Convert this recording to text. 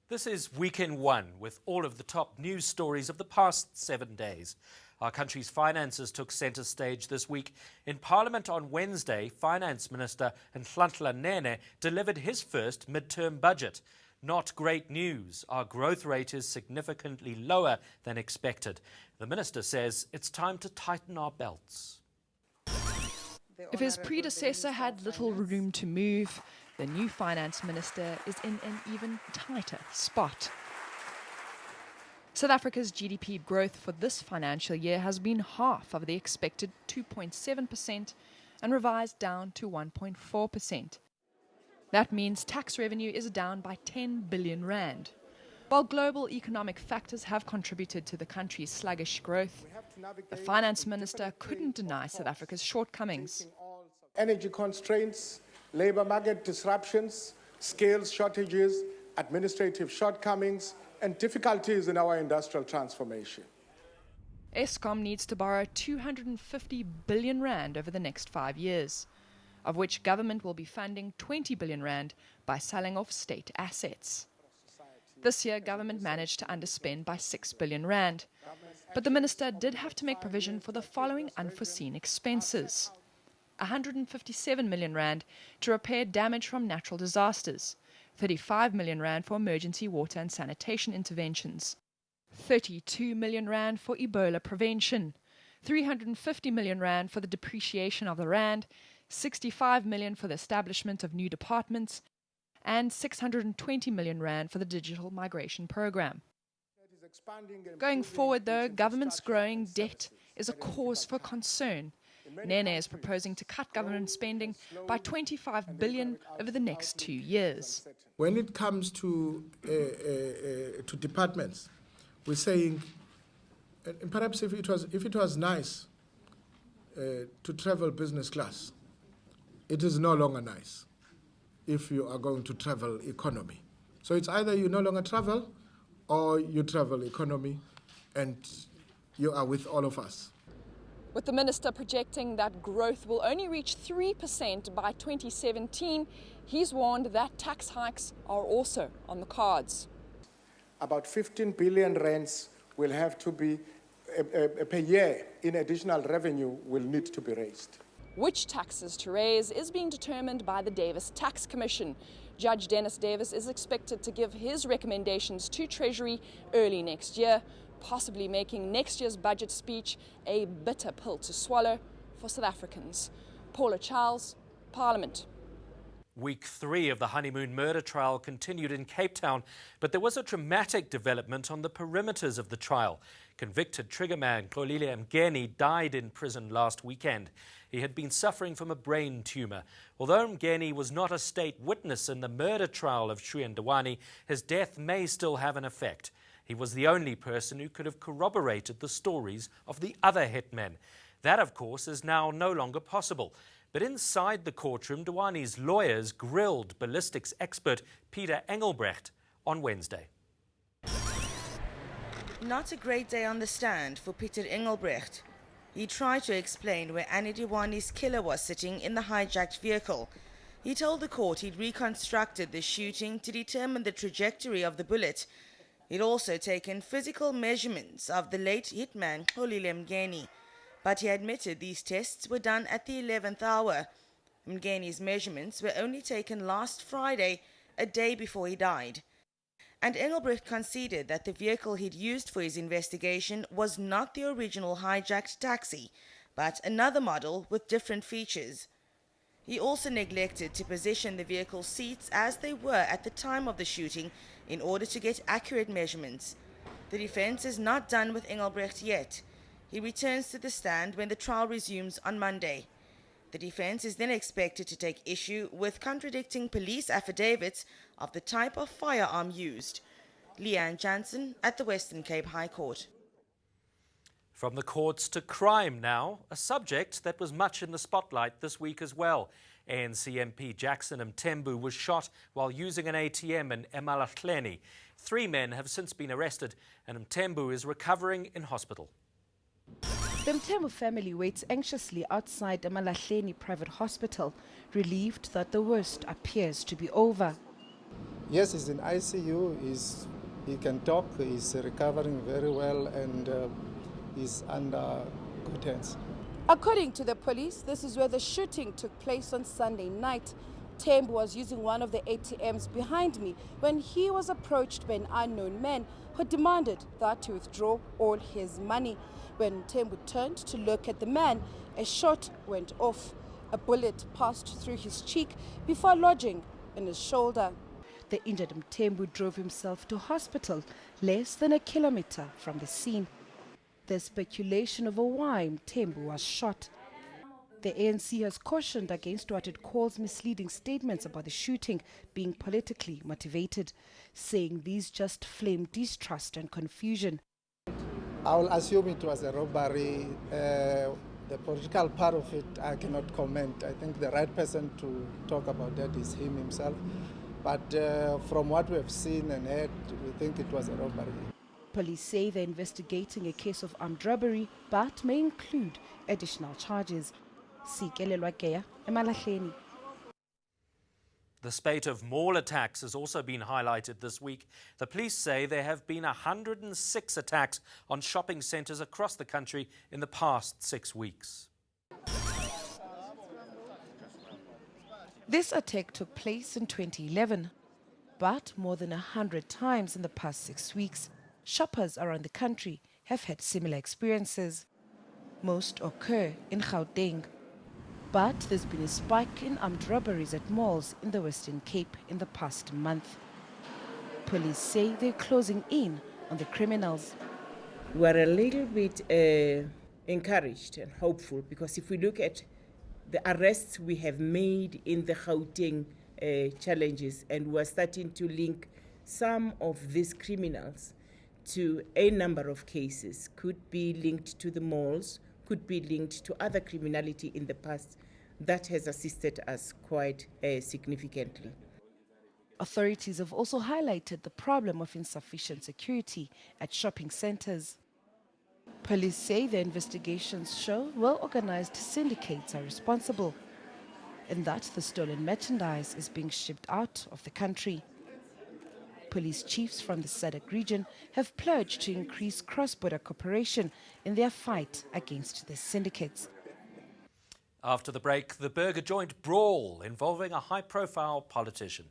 This is Week in One, with all of the top news stories of the past 7 days. Our country's finances took centre stage this week. In Parliament on Wednesday, Finance Minister Nhlanhla Nene delivered his first mid-term budget. Not great news. Our growth rate is significantly lower than expected. The minister says it's time to tighten our belts. If his predecessor had little room to move, the new finance minister is in an even tighter spot. South Africa's GDP growth for this financial year has been half of the expected 2.7% and revised down to 1.4%. That means tax revenue is down by 10 billion rand. While global economic factors have contributed to the country's sluggish growth, the finance minister couldn't deny South Africa's shortcomings. Energy constraints, labour market disruptions, skills shortages, administrative shortcomings, and difficulties in our industrial transformation. Eskom needs to borrow 250 billion rand over the next 5 years, of which government will be funding 20 billion rand by selling off state assets. This year, government managed to underspend by 6 billion rand, but the minister did have to make provision for the following unforeseen expenses: 157 million rand to repair damage from natural disasters, 35 million rand for emergency water and sanitation interventions, 32 million rand for Ebola prevention, 350 million rand for the depreciation of the rand, 65 million for the establishment of new departments, and 620 million rand for the digital migration program. Going forward, though, government's growing debt is a cause for concern. Nene is proposing to cut government spending by 25 billion over the next 2 years. When it comes to departments, we're saying, and perhaps if it was nice to travel business class, it is no longer nice if you are going to travel economy. So it's either you no longer travel or you travel economy, and you are with all of us. With the minister projecting that growth will only reach 3% by 2017, he's warned that tax hikes are also on the cards. About 15 billion rands will have to be, per year, in additional revenue will need to be raised. Which taxes to raise is being determined by the Davis Tax Commission. Judge Dennis Davis is expected to give his recommendations to Treasury early next year, possibly making next year's budget speech a bitter pill to swallow for South Africans. Paula Charles, Parliament. Week 3 of the honeymoon murder trial continued in Cape Town, but there was a dramatic development on the perimeters of the trial. Convicted triggerman Xolile Mngeni died in prison last weekend. He had been suffering from a brain tumour. Although Mngeni was not a state witness in the murder trial of Shuyen Dewani, his death may still have an effect. He was the only person who could have corroborated the stories of the other hitmen. That, of course, is now no longer possible. But inside the courtroom, Dewani's lawyers grilled ballistics expert Peter Engelbrecht on Wednesday. Not a great day on the stand for Peter Engelbrecht. He tried to explain where Annie Dewani's killer was sitting in the hijacked vehicle. He told the court he'd reconstructed the shooting to determine the trajectory of the bullet. He'd also taken physical measurements of the late hitman Xolile Mngeni, but he admitted these tests were done at the 11th hour. Mngeni's measurements were only taken last Friday, a day before he died. And Engelbrecht conceded that the vehicle he'd used for his investigation was not the original hijacked taxi, but another model with different features. He also neglected to position the vehicle's seats as they were at the time of the shooting in order to get accurate measurements. The defense is not done with Engelbrecht yet. He returns to the stand when the trial resumes on Monday. The defense is then expected to take issue with contradicting police affidavits of the type of firearm used. Leanne Jansen at the Western Cape High Court. From the courts to crime now, a subject that was much in the spotlight this week as well. ANC MP Jackson Mthembu was shot while using an ATM in eMalahleni. 3 men have since been arrested, and Mthembu is recovering in hospital. The Mthembu family waits anxiously outside the eMalahleni private hospital, relieved that the worst appears to be over. Yes, he's in ICU. He can talk. He's recovering very well, and he's under good hands. According to the police, this is where the shooting took place on Sunday night. Thembu was using one of the ATMs behind me when he was approached by an unknown man who demanded that he withdraw all his money. When Thembu turned to look at the man, a shot went off. A bullet passed through his cheek before lodging in his shoulder. The injured Thembu drove himself to hospital less than a kilometer from the scene. There's speculation over why Thembu was shot. The ANC has cautioned against what it calls misleading statements about the shooting being politically motivated, saying these just flame distrust and confusion. I will assume it was a robbery. The political part of it, I cannot comment. I think the right person to talk about that is him himself. But from what we have seen and heard, we think it was a robbery. Police say they're investigating a case of armed robbery, but may include additional charges. The spate of mall attacks has also been highlighted this week. The police say there have been 106 attacks on shopping centres across the country in the past 6 weeks. This attack took place in 2011, but more than 100 times in the past 6 weeks, shoppers around the country have had similar experiences. Most occur in Gauteng. But there's been a spike in armed robberies at malls in the Western Cape in the past month. Police say they're closing in on the criminals. We're a little bit encouraged and hopeful, because if we look at the arrests we have made in the Gauteng challenges, and we're starting to link some of these criminals to a number of cases, could be linked to the malls, could be linked to other criminality in the past, that has assisted us quite significantly. Authorities have also highlighted the problem of insufficient security at shopping centres. Police say their investigations show well-organized syndicates are responsible, and that the stolen merchandise is being shipped out of the country. Police chiefs from the SADC region have pledged to increase cross-border cooperation in their fight against the syndicates. After the break, the burger joint brawl involving a high-profile politician.